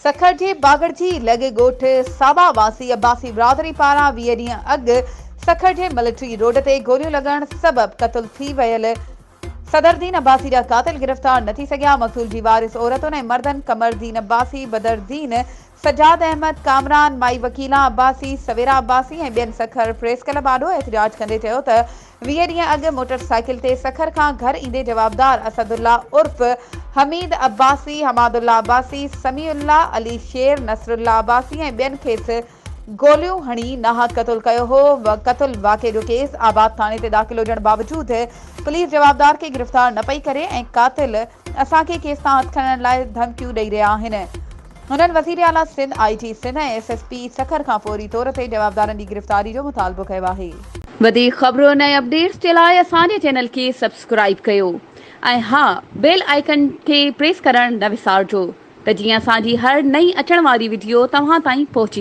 सखर जे बागड़जी लॻे ॻोठ साबावासी अब्बासी बिरादरी पारां 20 ॾींहं अॻु सखर जे मिलिट्री रोड ते गोलियूं लॻण सबबि क़त्ल थी वियल सदरदीन अब्बासी जा कातिल गिरफ़्तार न थी सघिया। मक़तूल जी वारिस औरतुनि ऐं मर्दनि कमरदीन अब्बासी, बदरदीन, सजाद अहमद, कामरान, माई वकीला अब्बासी, सवेरा अब्बासी ऐं ॿियनि सखर प्रेस क्लब आॾो एहतिजाज कंदे चयो त 20 ॾींहं अॻु मोटरसाइकिल ते सखर खां घर ईंदे जवाबदार असदुल्ला उर्फ़ हमीद अब्बासी, हमादुल्ला अब्बासी, समीउल्ला, अली शेर, नसरुल्ला अब्बासी ऐं ॿियनि खेसि गोलियूं हणी नाहक क़त्ल कयो हो। क़त्ल वाक़े जो केस आबाद थाणे ते दाख़िल हुजण बावजूदि पुलिस जवाबदार खे गिरफ़्तार न पई करे ऐं कातिल असांखे केस तां हथ खणण लाइ धमकियूं ॾेई रहिया आहिनि। हुननि वज़ीर आला सिंध, IG सिंध ऐं SSP सखर खां फौरी तौर ते जवाबदारनि जी गिरफ़्तारी जो मुतालबो कयो आहे। वधीक ख़बरुनि ऐं अपडेट्स जे लाइ असांजे चैनल खे सब्सक्राइब कयो ऐं हा, बेल आइकन खे प्रेस करणु न विसारिजो त जीअं असांजी हर नई अचण वारी वीडियो तव्हां ताईं पहुची